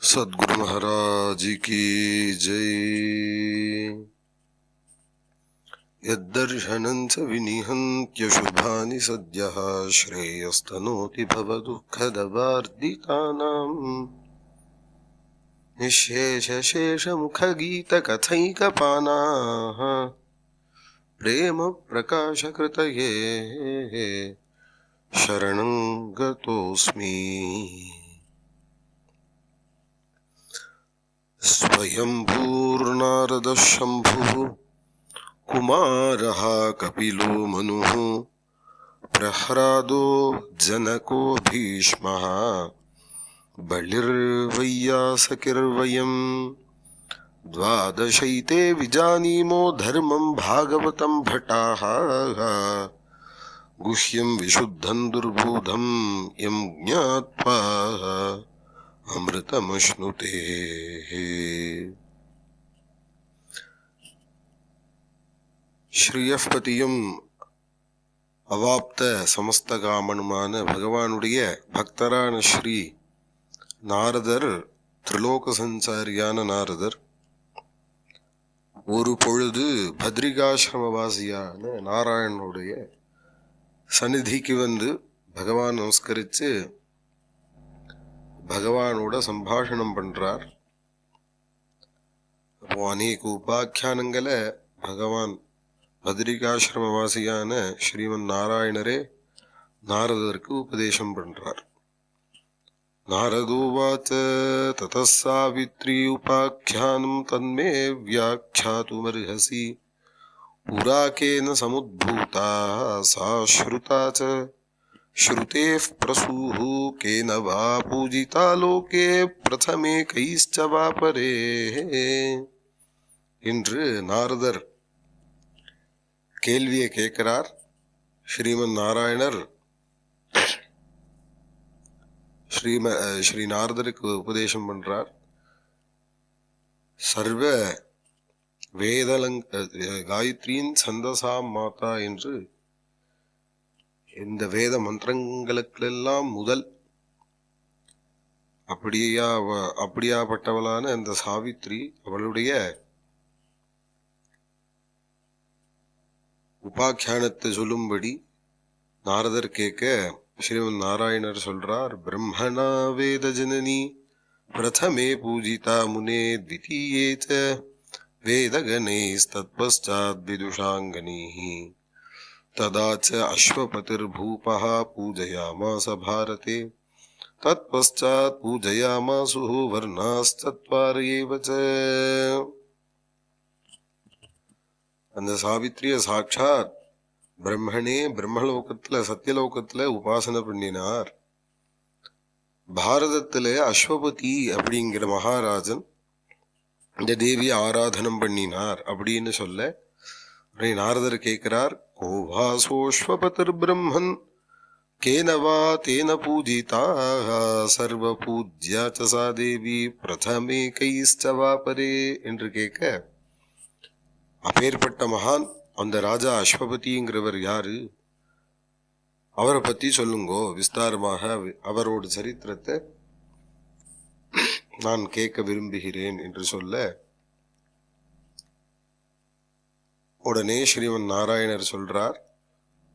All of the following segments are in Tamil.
सद्गुरु महाराज की जय। यद्दर्शनं च विनिहन्त्यशुभानि सद्यः श्रेयस्तनोति भवदुःखदवार्दितानाम् निःशेषशेषमुखगीतकथैकपानाः प्रेम प्रकाशकृतये शरणं गतोऽस्मि। स्वयंभूर्नारदः शम्भुः कुमारः कपिलो मनुः प्रह्लादो जनको भीष्मः बलिर्वैयासकिर्वयम् द्वादशैते विजानीमो धर्मं भागवतं भटाः गुह्यं विशुद्धं दुर्बोधं यं ज्ञात्वा अमृतमश्नुते। ஸ்ரீயப்பதியும் அவாப்த சமஸ்தகாமனுமான பகவானுடைய பக்தரான ஸ்ரீ நாரதர், திரிலோக சஞ்சாரியான நாரதர், ஒரு பொழுது பத்ரிகாசிரமவாசியான நாராயணனுடைய சந்நிதிக்கு வந்து பகவான் நமஸ்கரித்து பகவானோட சம்பாஷணம் பண்றார். அப்போ அநேக உபாக்கியானங்களை பகவான் பத்ரிகாசிரமவாசியான ஸ்ரீமன் நாராயணரே நாரதருக்கு உபதேசம் பண்றார். நாரதோவாச்ச ததः சாவித்ரி உபாக்கியானம் தன்மே வியாக்கியாதுமர்ஹசி புராகேன சமுத்பூதா சா ஸ்ருதா ச ஸ்ருதேः பிரசூः கேன வா பூஜிதா லோகே பிரதமே கைஸ்ச வா பரே என்று நாரதர் கேள்வியை கேட்கிறார். ஸ்ரீமன் நாராயணர் ஸ்ரீ நாரதருக்கு உபதேசம் பண்றார். சர்வ காயத்ரியின் சந்தசாம் மாதா என்று இந்த வேத மந்திரங்களுக்கெல்லாம் முதல் அப்படியாப்பட்டவளான அந்த சாவித்ரி, அவளுடைய உபாக்கியானத்தை சொல்லும்படி நாரதர் கேட்க ஸ்ரீமன் நாராயணர் சொல்றார். பிரம்மணா வேத ஜனனி பிரதமே பூஜிதா முனே த்விதீயே ச வேதகணைஸ்தத்பச்சாத் விதுஷாங்கனைः ததா ச அஸ்வபதிர்பூபः பூஜயாமாஸ பாரதே தத்பச்சாத் பூஜயாமாசுः வர்ணாஸ்சத்வார ஏவ ச. அந்த சாவித்ரிய சாட்சாத் பிரம்மனே பிரம்மலோகத்துல சத்தியலோகத்துல உபாசனை பண்ணினார். பாரதத்துல அஸ்வபதி அப்படிங்கிற மகாராஜன் இந்த தேவியை ஆராதனம் பண்ணினார் அப்படின்னு சொல்ல நாரதர் கேட்கிறார். கோவாசோஸ்வபதிர் பிரம்மன் கேனவா தேன பூஜிதா சர்வ பூஜ்யா ச சா தேவி பிரதமே கைஸ்ச வா பரே என்று கேட்க, அப்பேற்பட்ட மகான் அந்த ராஜா அஸ்வபதிங்கிறவர் யாரு, அவரை பத்தி சொல்லுங்கோ விஸ்தாரமாக, அவரோட சரித்திரத்தை நான் கேட்க விரும்புகிறேன் என்று சொல்ல உடனே ஸ்ரீமன் நாராயணர் சொல்றார்.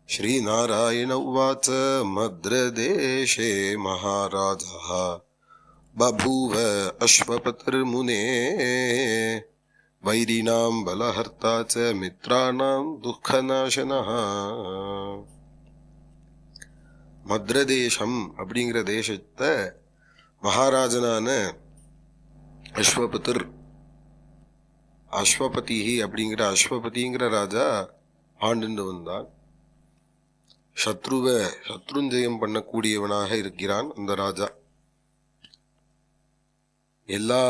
ஸ்ரீ நாராயண உவாச்ச மத்ரதேஷே மகாராஜா பபூவ அஸ்வபதிர்முனே வைரினாம் பலஹர்த்தா ச மித்ராணாம் துக்கநாசனஹ. மத்ரதேசம் அப்படிங்கிற தேசத்தை மகாராஜனான அஸ்வபதிங்கிற ராஜா ஆண்டு வந்தான். சத்ருஞ்சயம் பண்ணக்கூடியவனாக இருக்கிறான் அந்த ராஜா. எல்லா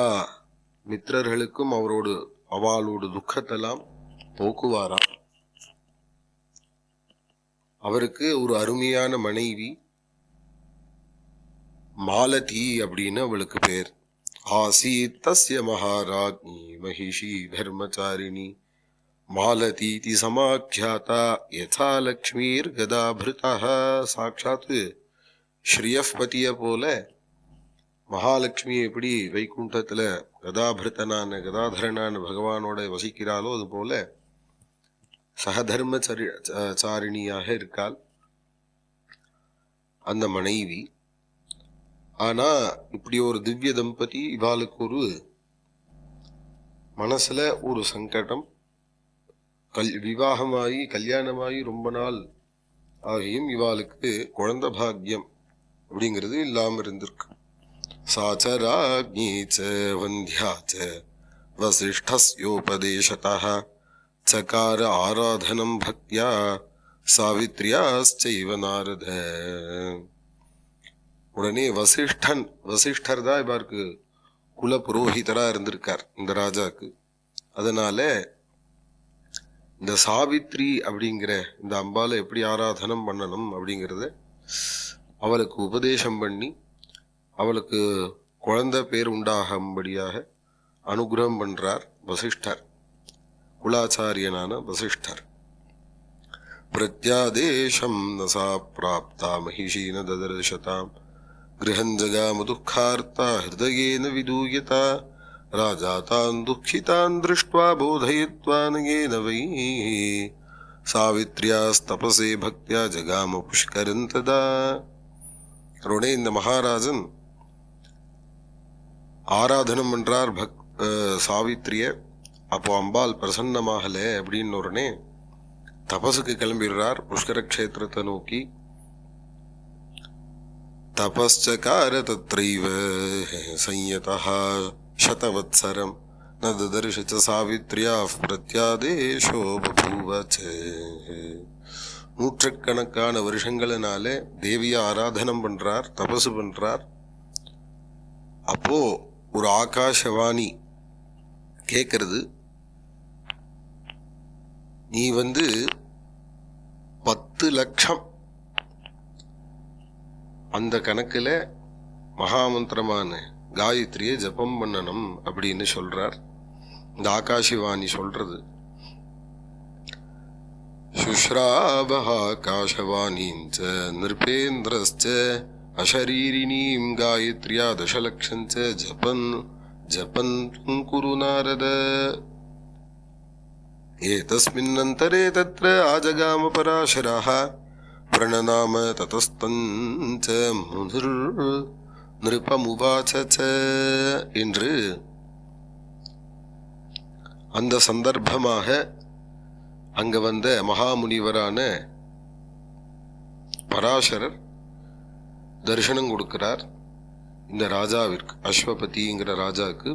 மித்திரர்களுக்கும் அவளோட துக்கத்தெல்லாம் போக்குவாராம். அவருக்கு ஒரு அருமையான மனைவி மாலதி அப்படின்னு அவளுக்கு பேர். ஆசீத் தஸ்ய மகாராஜ்ஞி மகிஷி தர்மச்சாரிணி மாலதீதி சமாக்யாதா யதா லக்ஷ்மீர் கதாபிருதா. சாட்சாத் ஸ்ரீயப்பதிய போல மகாலட்சுமி எப்படி வைகுண்டத்துல கதாதரனான பகவானோட வசிக்கிறாளோ அது போல சகதர்ம சாரிணியாக இருக்காள் அந்த மனைவி. ஆனா இப்படி ஒரு திவ்ய தம்பதி, இவாளுக்கு ஒரு மனசுல ஒரு சங்கடம். விவாகமாயி கல்யாணமாயி ரொம்ப நாள் ஆகியும் இவாளுக்கு குழந்தை பாக்கியம் அப்படிங்கிறது இல்லாம இருந்திருக்கு. சாச்சராஜ்ஞீச்ச வந்தியாச்ச வசிஷ்டஸ்யோபதேசதः சகார ஆராதனம் பக்தியா சாவித்ரியாச்சைவ நாரத. உடனே வசிஷ்டர் தான் இவருக்கு குல புரோஹிதரா இருந்திருக்கார் இந்த ராஜாக்கு. அதனால இந்த சாவித்ரி அப்படிங்கிற இந்த அம்பால எப்படி ஆராதனம் பண்ணணும் அப்படிங்கிறத அவளுக்கு உபதேசம் பண்ணி அவளுக்கு குழந்தை பேர் உண்டாகும்படியாக அனுகிரகம் பண்றார் வசிஷ்டர், குலாச்சாரியனான வசிஷ்டர். பிரத்யாதேசம் நசா பிராப்தா மகிஷீன ததர்சதாம் கிரஹஞ்சகாம துக்கார்த்தா ஹிருதயேன விதூயதா ராஜா தான் துக்கிதான் திருஷ்ட்வா போதயித்வா நகேன வை சாவித்ரியாஸ்தபசே பக்தியா ஜகாம புஷ்கரம் ததா. உடனே இந்த மகாராஜன் ஆராதனம் பண்றார் சாவித்ரிய. அப்போ அம்பாள் பிரசன்னமாகல அப்படின்னு உடனே தபசுக்கு கிளம்பிடுறார் புஷ்கர கஷேத்திரத்தை நோக்கி. தபஸ்சகார தத்ரைவ சம்யதः சதவத்சரம் ந ததர்ஷ ச சாவித்ரியாः பிரத்யாதேஷோ பபூவ. நூற்றுக்கணக்கான வருஷங்களினால தேவிய ஆராதனம் பண்றார், தபசு பண்றார். அப்போ ஒரு ஆகாசவாணி கேட்கறது, நீ 10 லட்சம் அந்த கணக்குல மகாமந்திரமான காயத்ரியை ஜபம் பண்ணணும் அப்படின்னு சொல்றார். இந்த ஆகாஷவாணி சொல்றது. சுஷ்ராபகாஷவாணீஞ்ச நிருபேந்திரஸ்ச அஷரீரிணீம் காயத்ரியா தசலக்ஷஞ்ச ஜபன் ஜபன் குரு நாரத. ஏதஸ்மின்னந்தரே தத்ர ஆஜகாம பராசரः பிரணநாம ததஸ்தஞ்ச முனிர் நிருபமுவாச என்று அந்த சந்தர்ப்பமாக அங்க வந்த மகாமுனிவரான பராசரர் தரிசனம் கொடுக்கிறார் இந்த ராஜாவிற்கு, அஸ்வபதிங்கிற ராஜாவுக்கு.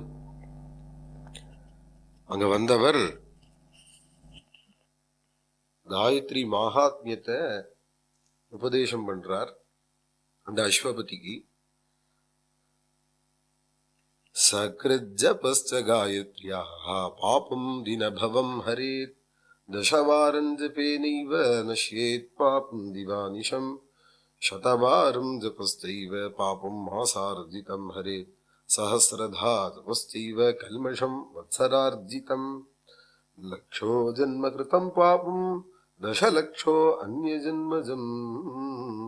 அங்க வந்தவர் காயத்ரி மகாத்மியத்தை உபதேசம் பண்றார் அந்த அஸ்வபதிக்கு. சக்ருஜபஸ்ச காயத்ரியாஹ பாபம் தினபவம் ஹரேத் தசவாரம் ஜபேனைவ நஷ்யேத் பாபம் திவானிஷம் சதவாரம் ஜபஸ்தைவ பாபம் மாசார்ஜிதம் ஹரேத் சஹஸ்ரதா ஜபஸ்தைவ கல்மஷம் வத்சரார்ஜிதம் லக்ஷோ ஜன்ம கிருதம் பாபம் தசலக்ஷோ அந்யஜன்மஜம்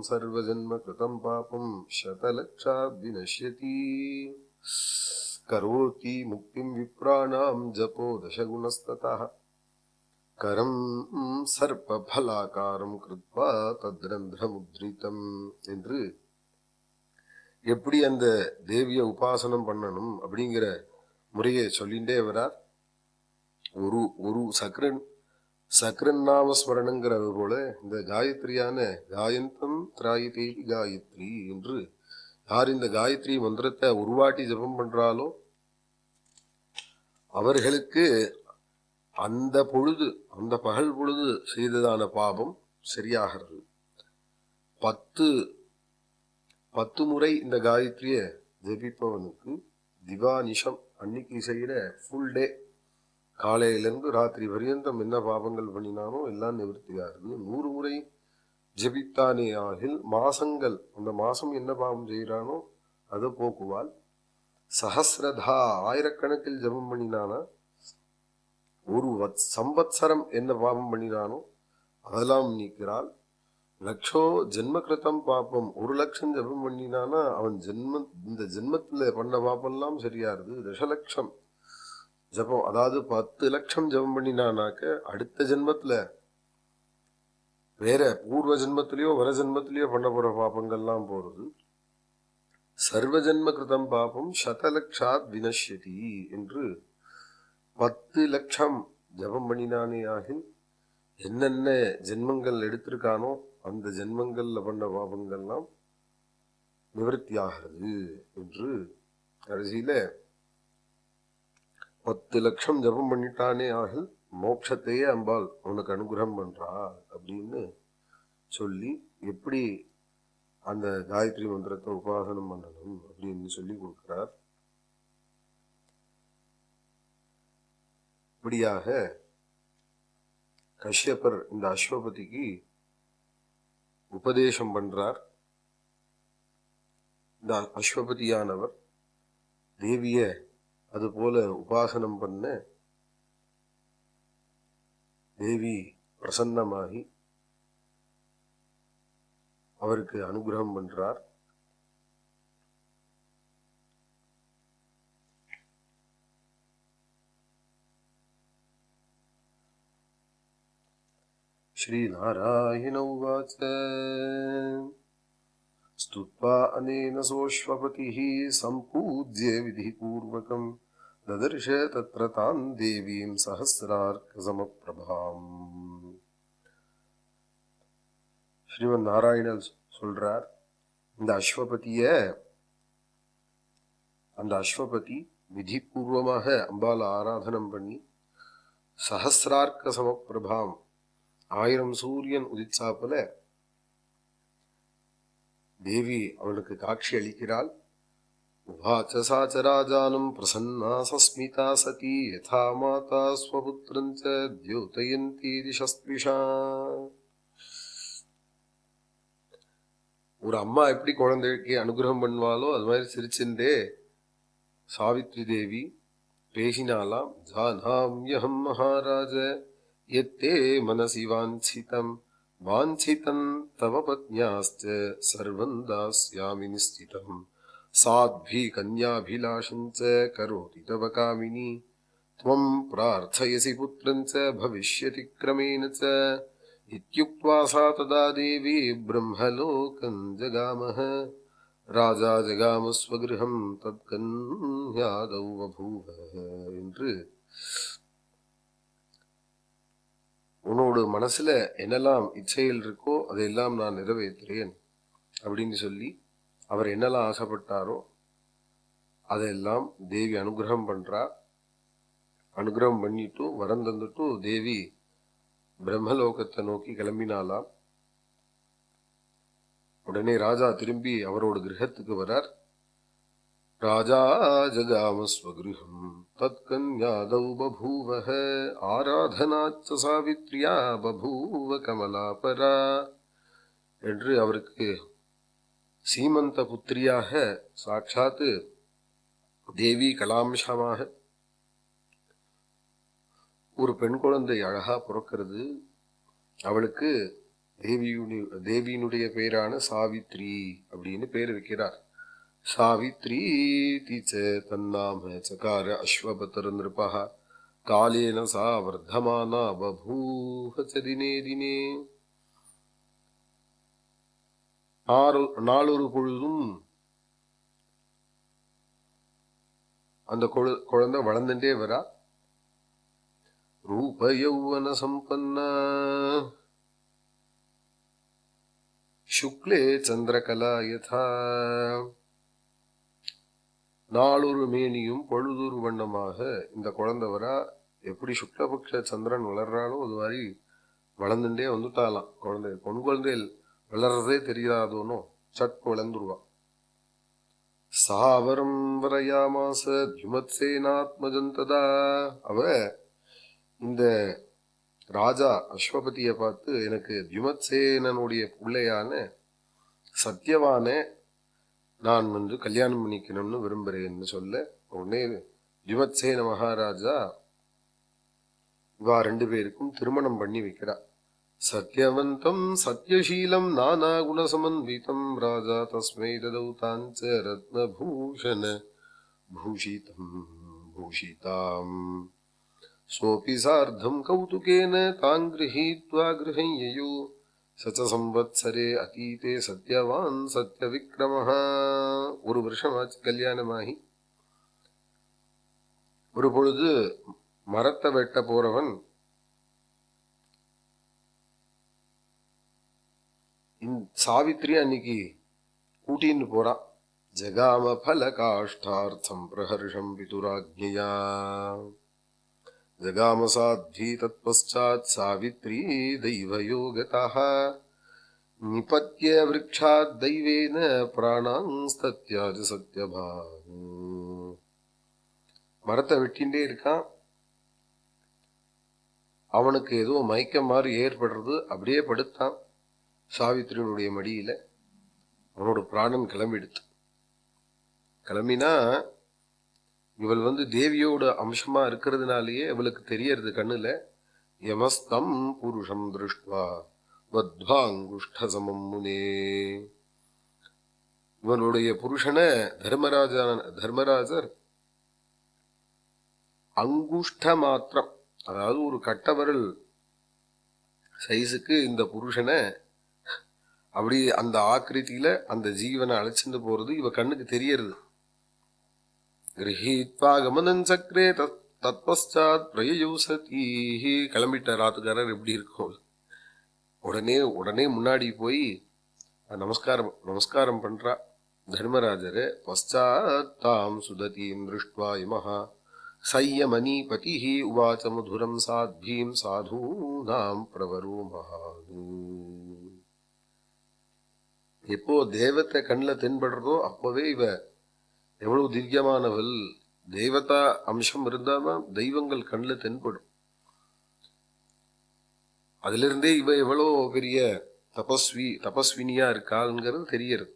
சர்வஜன்ம கிருதம் பாபம் சதலக்ஷாத் விநஷ்யதி கரோதி முக்திம் விப்ராணாம் ஜபோ தசகுணஸ்ததः கரம் சர்ப்ப பலாகாரம் கிருத்வா தத்ரந்திரமுத்ரிதம் என்று எப்படி அந்த தேவிய உபாசனம் பண்ணணும் அப்படிங்கிற முறையை சொல்லிண்டே வரார். ஒரு சக்ரன் நாம ஸ்மரணங்கிறது போல இந்த காயத்ரியான காயந்தம் திராயிதேவி காயத்ரி என்று யார் இந்த காயத்ரி மந்திரத்தை ஒருவாட்டி ஜபம் பண்றாலோ அவர்களுக்கு அந்த பொழுது, அந்த பகல் பொழுது செய்ததான பாபம் சரியாகிறது. 10 முறை இந்த காயத்ரிய ஜபிப்பவனுக்கு திவானிஷம் அன்னைக்கு செய்யற ஃபுல் டே, காலையிலிருந்து ராத்திரி பரியந்தம் என்ன பாபங்கள் பண்ணினானோ எல்லாம் நிவர்த்தியாகிறது. 100 முறை ஜபித்தானே ஆகில் மாசங்கள், அந்த மாசம் என்ன பாவம் செய்யறானோ அதை போக்குவாள். சஹஸ்ரதா ஆயிரக்கணக்கில் ஜபம் பண்ணினானா, ஒரு சம்பத்சரம் என்ன பாவம் பண்ணினானோ அதெல்லாம் நீக்கிறாள். லட்சோ ஜென்ம கிருத்தம் பாப்பம். 1,00,000 ஜபம் பண்ணினானா அவன் இந்த ஜென்மத்துல பண்ண பாப்பெல்லாம் சரியாருது. தசலட்சம் ஜபம், அதாவது 10 லட்சம் ஜபம் பண்ணினானாக்க அடுத்த ஜென்மத்துல வேற பூர்வ ஜென்மத்திலேயோ வர ஜென்மத்திலேயோ பண்ண போற பாப்பங்கள்லாம் போறது. சர்வ ஜென்ம கிருதம் பாபம் சதலட்சாத் வினஷ்யதி என்று 10 லட்சம் ஜபம் பண்ணினானே ஆகில் என்னென்ன ஜென்மங்கள் எடுத்திருக்கானோ அந்த ஜென்மங்கள்ல பண்ண பாபங்கள்லாம் நிவர்த்தி ஆகிறது என்று கடைசியில 10 லட்சம் ஜபம் பண்ணிட்டானே ஆகில் மோட்சத்தையே அம்பாள் உனக்கு அனுகிரகம் பண்றா அப்படின்னு சொல்லி எப்படி அந்த காயத்ரி மந்திரத்தை உபாசனம் பண்ணணும் அப்படின்னு சொல்லி கொடுக்கிறார். இப்படியாக கஷ்யப்பர் இந்த அஸ்வபதிக்கு உபதேசம் பண்றார். இந்த அஸ்வபதியானவர் தேவிய அது போல உபாசனம் பண்ண தேவி பிரசன்னமாகி அவருக்கு அனுகிரகம் பண்றார். श्रीनारायण उवाच स्तुत्वा अनेन सोऽश्वपतिः सम्पूज्य विधिपूर्वकं ददर्श तत्र तां देवीं सहस्रार्कसमप्रभाम्. ஸ்ரீமன் நாராயணர் சொல்றார், இந்த அஸ்வபதி விதிபூர்வமாக அம்பால ஆராதனம் பண்ணி சஹசிரார்க்க சமப்பிரபாம் 1000 சூரியன் உதிச்சாப்பல தேவி அவனுக்கு காட்சி அளிக்கிறாள். உவாச்ச சாச்ச ராஜானம் பிரசன்னா சஸ்மிதா சதி யதா மாதா ஸ்வபுத்ரஞ்ச த்யோதயந்தி திசஸ்பிஷா. ஒரு அம்மா எப்படி குழந்தைக்கு அனுகிரகம் பண்ணுவாளோ அது மாதிரி சிரிச்சுட்டே சாவித்ரி தேவி பேசினாலாம். ஜானாம்யஹம் மகாராஜ யத்தே மனசி வாஞ்சிதம் தவ பத்ன்யாஸ்ச சர்வம் தாஸ்யாமி நிஸ்திதம் சாத்வி கன்யாபிலாஷஞ்ச கரோதி தவ காமினி த்வம் பிரார்த்தயசி புத்ரஞ்ச பவிஷ்யதி க்ரமேண ச இத்யுக்த்வா சா ததா தேவி பிரம்மலோகம் ஜகாமஹ. ராஜா ஜகாம ஸ்வகிருஹம் தத்கன்யாதௌ பபூவ என்று உன்னோட மனசுல என்னெல்லாம் இச்சைகள் இருக்கோ அதையெல்லாம் நான் நிறைவேற்றுறேன் அப்படின்னு சொல்லி அவர் என்னெல்லாம் ஆசைப்பட்டாரோ அதையெல்லாம் தேவி அனுகிரகம் பண்றா. அனுகிரகம் பண்ணிட்டு வரம் தந்துட்டு தேவி பிரம்மலோகத்தை நோக்கி கிளம்பினாலாம். உடனே ராஜா திரும்பி அவரோட கிரகத்துக்கு வரார். ராஜா ஜகாம ஸ்வகிருஹம் தத்கன்யாதௌ பபூவஹ ஆராதனாச்ச சாவித்ரியா பபூவ கமலாபரா என்று அவருக்கு சீமந்த புத்திரியாக சாட்சாத்து தேவி கலாம்சமாக ஒரு பெண் குழந்தை அழகா பிறக்கிறது. அவளுக்கு தேவியினுடைய பேரான சாவித்ரி அப்படின்னு பேர் வைக்கிறார். சாவித்ரி தீச்ச தன்னாம சகார அஸ்வபதர் நிருபா காலேன சா வர்தமானா பபூஹ ச தினே தினே. நாளொரு பொழுதும் அந்த குழந்தை வளர்ந்துட்டே வரா. ரூப யௌவன சம்பன்னா சுக்லே சந்திரகலா யதா. நாளொரு மேனியும் பொழுதொரு வண்ணமாக இந்த குழந்தை வரா. எப்படி சுக்லபக்ஷ சந்திரன் வளர்றாளோ அது மாதிரி வளர்ந்துட்டே வந்துட்டாலாம். குழந்தை பொன் குழந்தைகள் வளர்றதே தெரியாதோனோ சட் வளர்ந்துருவா. சாவரம் வரயாமாச துமத்சேனாத்மஜந்ததா. அவ இந்த ராஜா அஸ்வபதியை பார்த்து எனக்கு துமத்சேனனுடைய பிள்ளையான சத்தியவான நான் கல்யாணம் பண்ணிக்கணும்னு விரும்புறேன்னு சொல்ல உடனே துமத்சேன மகாராஜா இவா 2 பேருக்கும் திருமணம் பண்ணி வைக்கிறா. சத்யவந்தம் சத்யசீலம் நானாகுணசமன்விதம் ராஜா தஸ்மை ததௌ தாஞ்ச ரத்னபூஷண பூஷிதம் பூஷிதாம் சோபி சார்த்தம் கௌதுகேன தாங் கிரஹீத்வா கிரஹம் யயோ சச்ச சம்வத்சரே அதீதே சத்யவான் சத்யவிக்ரமஹ. ஒரு வருஷமாச்சு கல்யாணமாகி. ஒரு பொழுது மரத்தை வெட்ட போறவன் சாவித்ரி அன்னைக்கு கூட்டின்னு போறான். ஜகாம பல காஷ்டார்த்தம் பிரஹர்ஷம் பிதுராஜ்ஞயா ஜகாம சாத்வி தத்பச்சாத் சாவித்ரி தெய்வயோகதः நிபத்ய விருக்ஷாத் தெய்வேன பிராணான்ஸ்தத்யாஜ சத்யபான். மரத்தை வெட்டின்றே இருக்கான். அவனுக்கு ஏதோ மயக்கம் மாதிரி ஏற்படுறது. அப்படியே படுத்தான் சாவித்ரியினுடைய மடியில. அவனோட பிராணன் கிளம்பிடுத்து. கிளம்பினா இவள் தேவியோட அம்சமா இருக்கிறதுனாலேயே இவளுக்கு தெரியறது கண்ணுல. யமஸ்தம் புருஷம் திருஷ்டுவா வத்வாங்குஷ்ட சமம் முனே. இவனுடைய புருஷனை தர்மராஜர் அங்குஷ்ட மாத்திரம், அதாவது ஒரு கட்டவரல் சைஸுக்கு இந்த புருஷனை அப்படி அந்த ஆக்கிருத்தியில அந்த ஜீவனை அழைச்சிட்டு போறது இவ கண்ணுக்கு தெரியறது. கிரஹீத்வா கமனன் சக்ரே தத்பச்சாத் பிரயோசதீஹி. கிளம்பிட்ட ராத்துக்காரர். எப்படி இருக்கும்? உடனே முன்னாடி போய் நமஸ்காரம் பண்றா தர்மராஜரு. பச்சாத் தாம் சுததீம் திருஷ்ட்வா இமஹா சையமணி பதிஹி உவாச்ச மதுரம் சாத்பீம் சாதூனாம் பிரவரோ மகானு. எப்போ தேவத்தை கண்ணில் தென்படுறதோ அப்பவே இவ எவ்வளவு திவ்யமானவள். தேவதா அம்சம் இருந்தாதான் தெய்வங்கள் கண்ணில் தென்படும். அதுல இருந்தே இவ எவ்வளோ பெரிய தபஸ்வினியா இருக்காங்கிறது தெரியறது.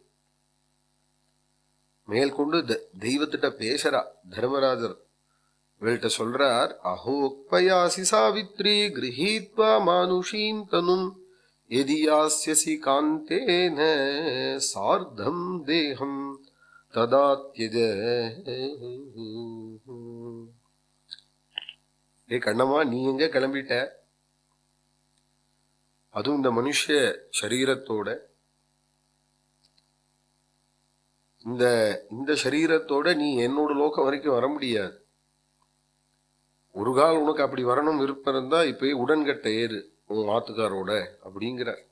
மேற்கொண்டு தெய்வத்திட்ட பேசுறா தர்மராஜர். இவள்கிட்ட சொல்றார், அஹோக்பயாசி சாவித்ரி கிரஹீத்வா மானுஷீம் தனும் எதியாஸ்யசி காந்தேன சார்த்தம் தேகம் ததா த்யஜ. ஏ கண்ணம்மா, நீ எங்க கிளம்பிட்ட? அதுவும் இந்த மனுஷ சரீரத்தோட, இந்த சரீரத்தோட நீ என்னோட லோகம் வரைக்கும் வர முடியாது. ஒரு கால் உனக்கு அப்படி வரணும் விருப்பம் இருந்தா இப்ப உடன்கட்ட ஏறு உன் ஆத்துக்காரோட அப்படிங்கிறார்.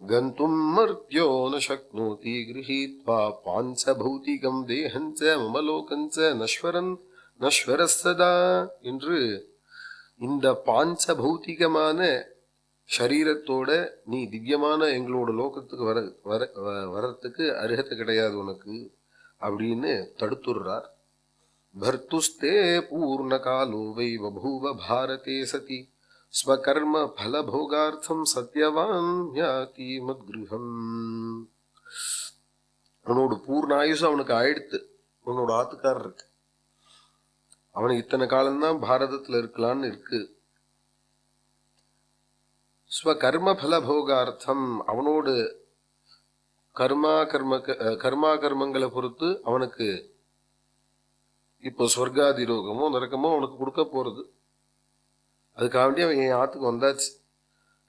கந்தும் மர்த்யோ ந சக்னோதி கிரஹீத்வா பாஞ்ச பௌதிகம் தேஹஞ்ச மமலோகஞ்ச நஸ்வரஸ்ஸதா என்று இந்த பாஞ்ச பௌதிகமான சரீரத்தோட நீ திவ்யமான எங்களோட லோகத்துக்கு வரத்துக்கு அருகத்தை கிடையாது உனக்கு அப்படின்னு தடுத்துடுறார். பர்த்துஸ்தே பூர்ண காலோ வை பபூவ பாரதே சதி ஸ்வகர்ம பலபோகார்த்தம் சத்யவான் யாதி மத்கிருஹம். அவனோட பூர்ண ஆயுசு அவனுக்கு ஆயிடுத்து. அவனோட ஆத்துக்காரர் இருக்கு. அவனுக்கு இத்தனை காலம்தான் பாரதத்துல இருக்கலான்னு இருக்கு. ஸ்வகர்ம பலபோகார்த்தம் அவனோடு கர்மங்களை பொறுத்து அவனுக்கு இப்போ ஸ்வர்காதி ரோகமோ நரக்கமோ அவனுக்கு கொடுக்க போறது. அதுக்காக வேண்டி அவன் என் ஆத்துக்கு வந்தாச்சு.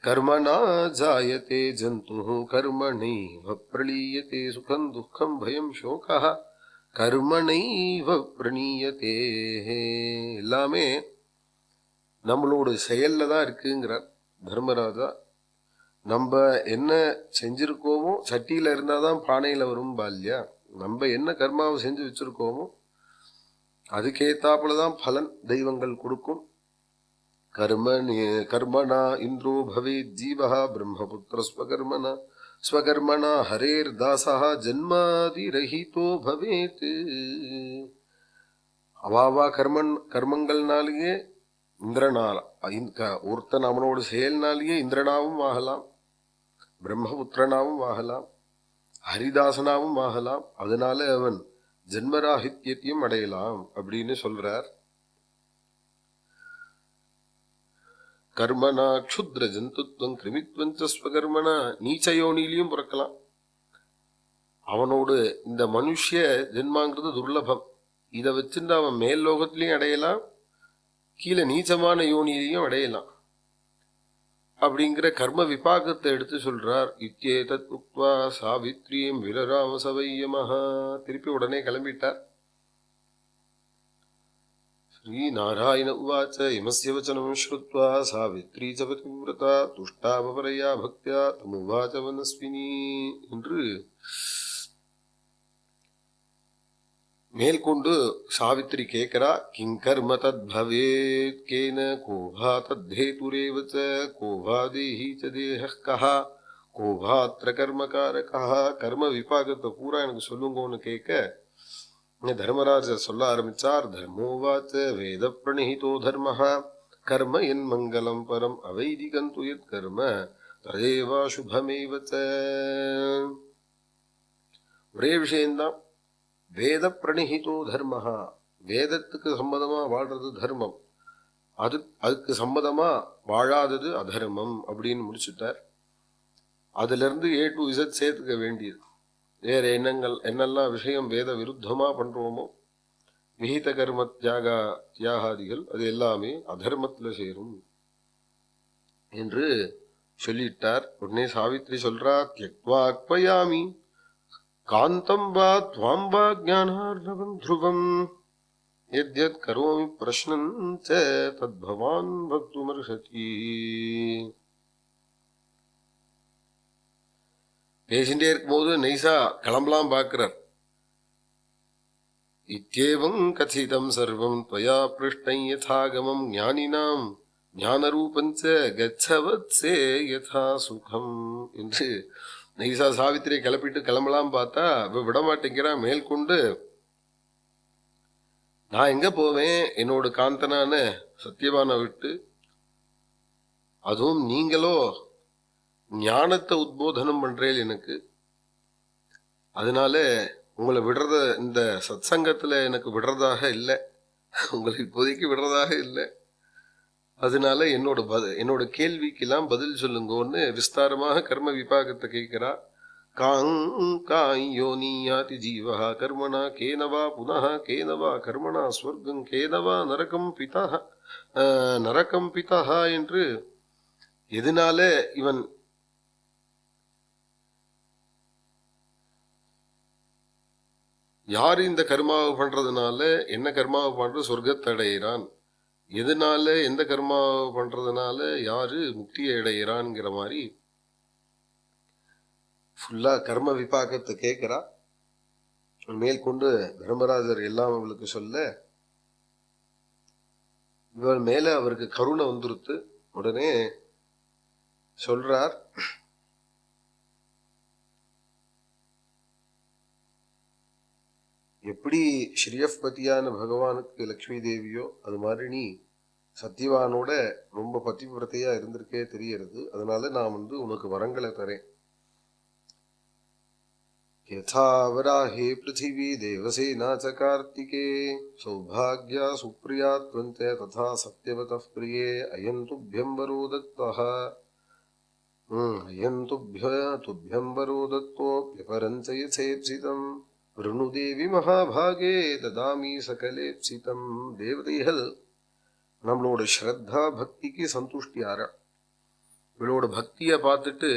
கர்மணா ஜாயதே ஜந்து கர்மணைவ பிரளீயதே சுகம் துக்கம் பயம் சோகா கர்மணைவ பிரணீயதே. எல்லாமே நம்மளோட செயல்ல தான் இருக்குங்கிறார் தர்மராஜா. நம்ம என்ன செஞ்சிருக்கோமோ, சட்டியில இருந்தாதான் பானையில வரும் பால்யா. நம்ம என்ன கர்மாவை செஞ்சு வச்சிருக்கோமோ அதுக்கேத்தாப்புலதான் பலன் தெய்வங்கள் கொடுக்கும். கர்மணா இந்திரோ பவேத் ஜீவஹ பிரம்மபுத்திர ஸ்வகர்மணா ஹரேர் தாசஹ ஜன்மாதி ரஹிதோ பவேத். அவாவா கர்மங்கள்னாலேயே இந்திரனால ஒருத்தன் அவனோட செயல்னாலேயே இந்திரனாவும் ஆகலாம், பிரம்மபுத்திரனாவும் ஆகலாம், ஹரிதாசனாவும் ஆகலாம். அதனால அவன் ஜன்மராஹித்யத்தையும் அடையலாம் அப்படின்னு சொல்றார். கர்மனா க்ஷுத்ர ஜந்துத்வம் கிருமித்வஞ்ச ஸ்வகர்மனா, நீச்ச யோனிலையும் பிறக்கலாம். அவனோடு இந்த மனுஷ ஜென்மாங்கிறது துர்லபம். இதை வச்சுட்டு அவன் மேல் லோகத்திலையும் அடையலாம், கீழே நீச்சமான யோனியிலையும் அடையலாம். அப்படிங்கிற கர்ம விபாகத்தை எடுத்து சொல்றார். இத்யேதத் உக்த்வா சாவித்ரீம் விரராம சவையமஹா. திருப்பி உடனே கிளம்பிட்டார். ஸ்ரீ நாராயண உவாச்ச இமஸ்ய வச்சனம் ஸ்ருத்வா சாவித்ரீ ச பதிவ்ரதா துஷ்டாபபரயா பக்தியா தமுவாச்ச வனஸ்வினி என்று மேல்கொண்டு சாவித்ரி கேட்கிறா. கிங் கர்ம தத் பவேத் கேன கோவா தத்தேதுரேவச்ச கோவா தேஹி ச தேஹः கஹ கோவாத்ர கர்மகாரகா. கர்ம விபாகத்தை பூரா எனக்கு சொல்லுங்கன்னு கேட்க தர்மராஜர் சொல்ல ஆரம்பிச்சார். தர்மோவாச்ச வேத பிரணிஹிதோ தர்மः கர்ம என் மங்கலம் பரம் அவைதிகம் து யத் கர்ம ததேவா சுபமேவச்ச. ஒரே விஷயம்தான். வேத பிரணிஹிதோ தர்மஹா, வேதத்துக்கு சம்மதமா வாழ்றது தர்மம், அதுக்கு சம்மதமா வாழாதது அதர்மம் அப்படின்னு முடிச்சுட்டார். அதுல இருந்து A to Z சேர்த்துக்க வேண்டியது. வேற என்னெல்லாம் விஷயம் வேத விருத்தமா பண்றோமோ, விஹித கர்ம தியாகாதிகள் அது எல்லாமே அதர்மத்துல சேரும் என்று சொல்லிட்டார். உடனே சாவித்ரி சொல்றா. த்யக்த்வா அக்பயாமி காந்தம் வா த்வாம் வா ஞானார்ணவம் த்ருவம் யத்யத் கரோமி பிரஷ்னம் ச தத் பவான் பக்துமர்ஹதி. பேசிட்டே இருக்கும்போது நைசா கிளம்பலாம் பார்க்கிறார். இத்யேவம் கதிதம் சர்வம் त्वया पृष्टं यथागमं ஞானினாம் ஞானரூபஞ்ச கச்சவத்ஸே யதா சுகம் என்று நைசா சாவித்திரியை கிளப்பிட்டு கிளம்பலாம் பார்த்தா விடமாட்டேங்கிறா. மேல்கொண்டு நான் எங்க போவேன் என்னோட காந்தனான சத்தியவானை விட்டு, அதுவும் நீங்களோ ஞானத்தை உத்போதனம் பண்றேன் எனக்கு, அதனால உங்களை விடுறத இந்த சத் சங்கத்துல எனக்கு விடுறதாக இல்லை, உங்களுக்கு இப்போதைக்கு விடுறதாக இல்லை. அதனால என்னோட கேள்விக்கெல்லாம் பதில் சொல்லுங்கன்னு விஸ்தாரமாக கர்ம விபாகத்தை கேட்கிறா. காயோனியாதி ஜீவஹ கர்மணா கேனவா புனः கேனவா கர்மணா ஸ்வர்க்கம் கேனவா நரகம் பிதः என்று எதனால இவன் யாரு இந்த கர்மாவை பண்றதுனால என்ன கர்மாவை பண்றது சொர்க்கத்தை அடையிறான், எதனால எந்த கர்மாவை பண்றதுனால யாரு முக்தியை அடையிறான்ங்கிற மாதிரி ஃபுல்லா கர்ம விபாகத்தை கேட்கிறா. மேற்கொண்டு தர்மராஜர் எல்லாம் அவளுக்கு சொல்ல இவள் மேல அவருக்கு கருணை வந்துருத்து. உடனே சொல்றார். எப்படி ஸ்ரீயப்பதியான பகவானுக்கு லக்ஷ்மி தேவியோ அது மாதிரி நீ சத்தியவானோட ரொம்ப பதிவிரத்தையா இருந்திருக்கே தெரியறது. அதனால நான் உனக்கு வரங்களை தரேன். யதா வராஹே பிருத்திவி தேவசேனா ச கார்த்திகே சௌபாக்யா சுப்ரியா த்வந்த ததா சத்யவதः பிரியே அயம் துப்யம் வரோ தத்தः அயம் துப்யம் வரோ தத்தோப்யபரஞ்ச யசேப்சிதம் விருணுதேவி மகாபாகே ததாமி சகலேப்சிதம். தேவதைகள் நம்மளோட ஸ்ரத்தா பக்திக்கு சந்துஷ்டியாரா. இவளோட பக்திய பார்த்துட்டு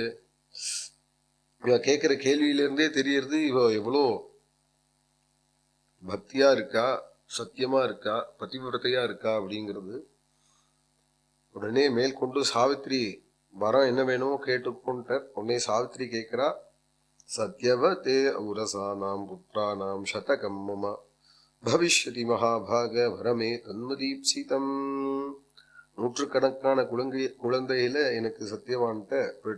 இவ கேட்கிற கேள்வியிலிருந்தே தெரியறது இவ எவ்வளோ பக்தியா இருக்கா, சத்தியமா இருக்கா, பதிவிரத்தையா இருக்கா அப்படிங்கிறது. உடனே மேற்கொண்டு சாவித்ரி வரம் என்ன வேணுமோ கேட்டுக்கொண்டார். உடனே சாவித்ரி கேட்கிறா. சத்யவதே ஔரசானாம் புத்ரானாம் சதகம் மம பவிஷ்யதி மகாபாக வரமே தன்மதீப்சிதம். நூற்றுக்கணக்கான குழந்தையில எனக்கு சத்தியவான்கிட்ட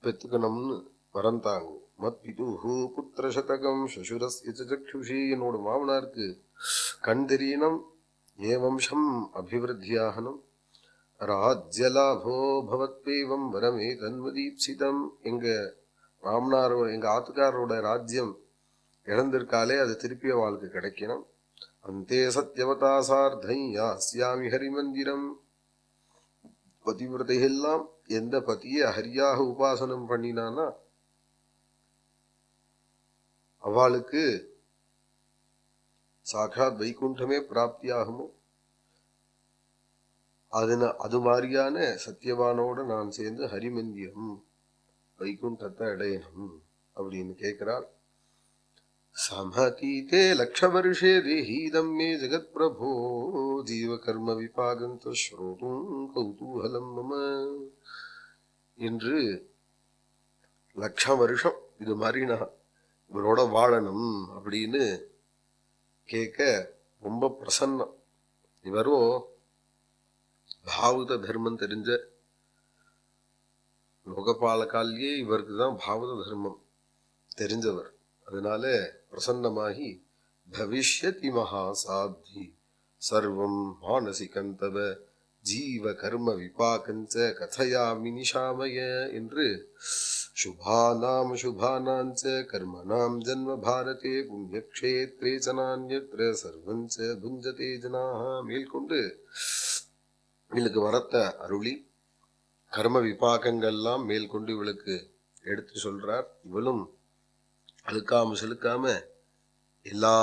பெத்துக்கணும்னு வரந்தாங்க. மத் பிதுஹு புத்திர சதகம் சசுரஸ்ய சக்ஷுஷி. என்னோட மாமனாருக்கு கண் தெரியணும். ஏ வம்சம் அபிவிருத்தியாகணும். ராஜ்யலாபோ பவத்வேவம் வரமே தன்மதீப்சிதம். எங்க மாமனார் எங்க ஆத்துக்காரோட ராஜ்யம் இழந்திருக்காலே அது திருப்பி அவளுக்கு கிடைக்கணும். அந்தே சத்யவதா சார்த்தம் யாஸ்யாமி ஹரிமந்திரம். பதிவிரதையெல்லாம் எந்த பதியை ஹரியாக உபாசனம் பண்ணினானா அவளுக்கு சாட்சாத் வைகுண்டமே பிராப்தியாகுமோ அது மாதிரியான சத்தியவானோட நான் சேர்ந்து ஹரிமந்திரம் வைகுண்டத்தை அடையணும் அப்படின்னு கேட்கிறாள். சமதீதே லக்ஷ வருஷே தேஹீதம் மே ஜெகத் பிரபோ ஜீவ கர்ம விபாகந்த ஸ்ரோதும் கௌதூஹலம் மம என்று 1,00,000 வருஷம் இது மாதிரி நான் இவரோட வாழணும் அப்படின்னு கேட்க ரொம்ப பிரசன்னம். இவரோ பாவத தர்மம் தெரிஞ்ச லோகபாலகாலியே இவருக்கு தான் பாவத தர்மம் தெரிஞ்சவர். அதனால பிரசன்னமாகி பவிஷ்யதி மகாசாத்தி சர்வம் மானசிகந்தவ ஜீவ கர்ம விபாகஞ்ச கதையாமி நிஷாமய என்று சுபானாஞ்ச கர்மணாம் ஜன்ம பாரதே புண்ணியக்ஷேத்ரே சனான்யத்ர சர்வஞ்ச புஞ்சதே ஜனாஹ மேல்கொண்டு இவளுக்கு வரத்த அருளி கர்ம விபாகங்கள்லாம் மேல்கொண்டு இவளுக்கு எடுத்து சொல்றார். இவளும் அழுக்காம செலுக்காம எல்லா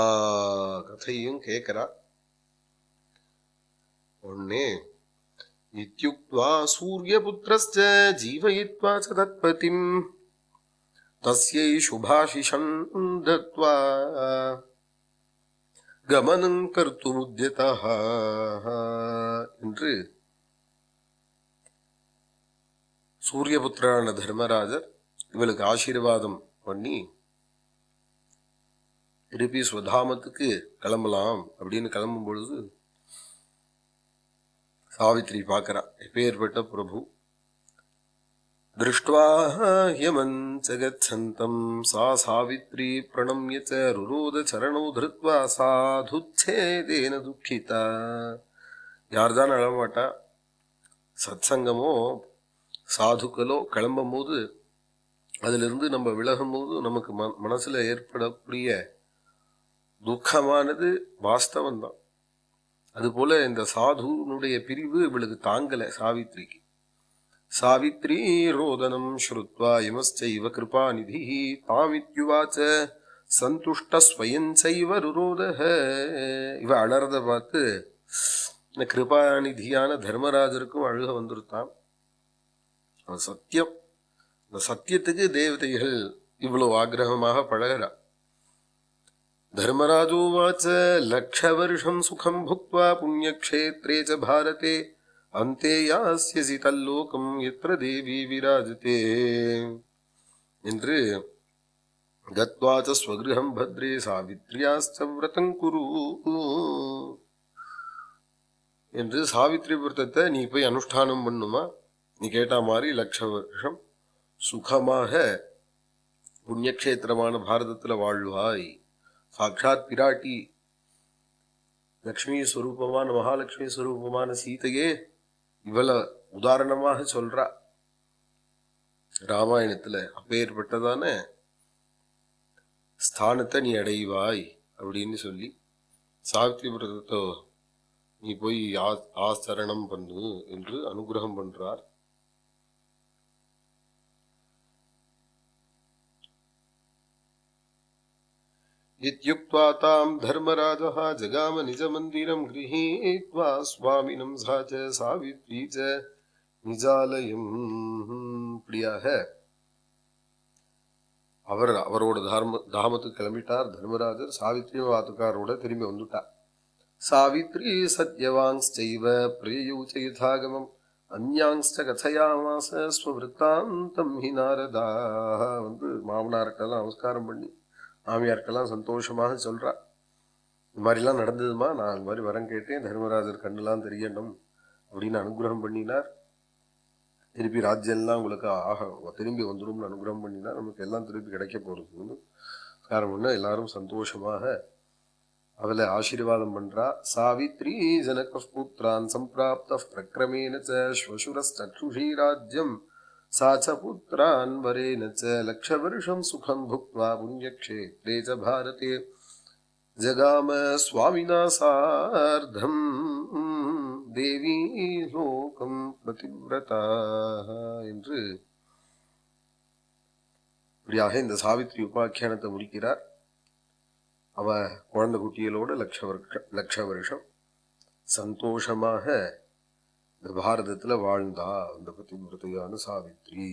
கதையும் கேட்கிறா. ஒன்னே இத்யுக்த்வா சூரியபுத்திரஸ்ய ஜீவயித்வா ச தத்பதிம் தஸ்யை சுபாஷிஷம் தத்வா கமனம் கர்த்துமுத்யதஹ என்று சூரியபுத்திரான தர்மராஜர் இவளுக்கு ஆசீர்வாதம் பண்ணி திருப்பி ஸ்வதாமத்துக்கு கிளம்பலாம் அப்படின்னு கிளம்பும் பொழுது சாவித்ரி பார்க்கிறா, எப்பேற்பட்ட பிரபு. திருஷ்ட்வா யமன் ஜகத்சந்தம் சா சாவித்ரி பிரணம்ய ச ருரோத சரணோ திருத்வா சாதுச்சேதேன துக்கிதா. யார்தான் அழமாட்டா? சத்சங்கமோ சாதுக்களோ கிளம்பும் போது அதிலிருந்து நம்ம விலகும் போது நமக்கு மனசுல ஏற்படக்கூடிய துக்கமானது வாஸ்தவம்தான். அதுபோல இந்த சாதுனுடைய பிரிவு இவளுக்கு தாங்கல சாவித்ரிக்கு. சாவித்ரி ரோதனம் ஸ்ருத்வா யமஸ்சைவ கிருபாநிதி தாமித்யுவாச்ச சந்துஷ்ட ஸ்வயஞ்சைவ ருரோதஹ. இவ அலறத பார்த்து இந்த கிருபாநிதியான தர்மராஜருக்கும் அழுக வந்துருத்தான். அது சத்தியம். இந்த சத்தியத்துக்கு தேவதைகள் இவ்வளவு ஆக்கிரகமாக பழகிறா. தர்மராஜோவாச்ச லக்ஷ வருஷம் சுகம் புக்வா புண்ணியக்ஷேத்ரே ச பாரதே அந்தே யாஸ்யசி தல்லோகம் யத்ர தேவி விராஜதே என்று கத்வா ச ஸ்வகிருஹம் பத்ரே சாவித்ரியாஸ்ச விரதம் குரு என்று சாவித்ரி விரதத்தை நீ போய் அனுஷ்டானம் பண்ணுமா, நீ கேட்டா மாதிரி 1,00,000 வருஷம் சுகமாக புண்ணியக்ஷேத்திரமான பாரதத்துல வாழ்வாய். சாட்சாத் பிராட்டி லக்ஷ்மி ஸ்வரூபமான மகாலட்சுமி ஸ்வரூபமான சீதையே இவளை உதாரணமாக சொல்றா ராமாயணத்துல. அப்பேற்பட்டதான ஸ்தானத்தை நீ அடைவாய் அப்படின்னு சொல்லி சாவித்ரி விரதத்தை நீ போய் ஆசரணம் பண்ணு என்று அனுகிரகம் பண்றார். இத்யுக்த்வா தாம் தர்மராஜः ஜகாம நிஜ மந்திரம் கிரஹீத்வா ஸ்வாமினம் சாச்ச சாவித்ரி ச நிஜாலயம். இப்படியாக அவரோட தாமத்துக்கு கிளம்பிட்டார் தர்மராஜர். சாவித்ரி வாத்துக்காரோட திரும்பி வந்துட்டார். சாவித்ரி சத்யவாங்ஸ்சைவ பிரேயூச்ச யதாகமம் அந்யாங்ஸ்ச கதையாமாச ஸ்வவிருத்தாந்தம் ஹி நாரதா. வந்து மாமனார்கிட்டலாம் நமஸ்காரம் பண்ணி மாமியார்க்கெல்லாம் சந்தோஷமாக சொல்றா, இந்த மாதிரிலாம் நடந்ததுமா, நான் இந்த மாதிரி வரம் கேட்டேன், தர்மராஜர் கண்ணெல்லாம் தெரியணும் அப்படின்னு அனுகிரகம் பண்ணினார். திருப்பி ராஜ்யெல்லாம் உங்களுக்கு திரும்பி வந்துடும் அனுகிரகம் பண்ணினார். நமக்கு எல்லாம் திருப்பி கிடைக்க போறதுன்னு காரணம்னா எல்லாரும் சந்தோஷமாக அவளை ஆசீர்வாதம் பண்றா. சாவித்ரி ஜனக புத்திரான் சம்பிராப்த பிரக்ரமேன ஸ்வசுரஸ்சக்ஷுஷீ ராஜ்யம் சாச்ச புத்திரான் வரேன ச 1,00,000 வருஷம் சுகம் புக்த்வா புண்ணியக்ஷேத்ரே ச பாரதே ஜகாம ஸ்வாமினா சார்த்தம் தேவி லோகம் பிரதிவ்ரதா என்று இப்படியாக இந்த சாவித்ரி உபாக்கியானத்தை முடிக்கிறார். அவ குழந்தை குட்டிகளோடு லட்ச வருஷம் சந்தோஷமாக இந்த பாரதத்துல வாழ்ந்தா அந்த பதிவிரதையான சாவித்ரி.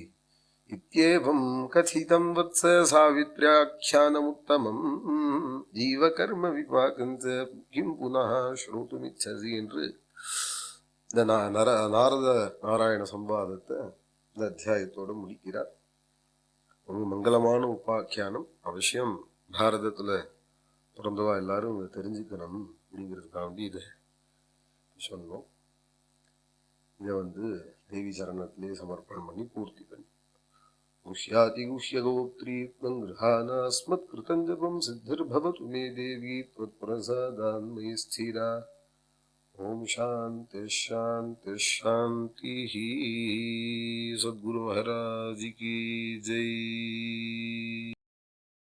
இத்யேவம் கதிதம் வத்ச சாவித்ரியாக்கியானமுத்தமம் ஜீவகர்ம விபாகஞ்ச கிம் புனः ஸ்ரோதுமிச்சசி என்று இந்த நாரத நாராயண சம்வாதத்தை இந்த அத்தியாயத்தோடு முடிக்கிறார். ஒரு மங்களமான உபாக்கியானம். அவசியம் பாரதத்துல பிறந்தவா எல்லாரும் இதை தெரிஞ்சுக்கணும் அப்படிங்கிறதுக்காண்டி இதை சொன்னோம். இதை தேவி சரணத்திலே சமர்ப்பணம் பண்ணி பூர்த்தி பண்ணி முஷ்யாதி குஷ்யகோத்ரீத்வம் கிருஹானாஸ்மத் கிருதஞ்சபம் சித்திர்பவது மே தேவி த்வத்பிரசாதான்மயி ஸ்திரா. ஓம் சாந்தி சாந்தி சாந்தி. சத்குரு மகாராஜ் கி ஜெய்.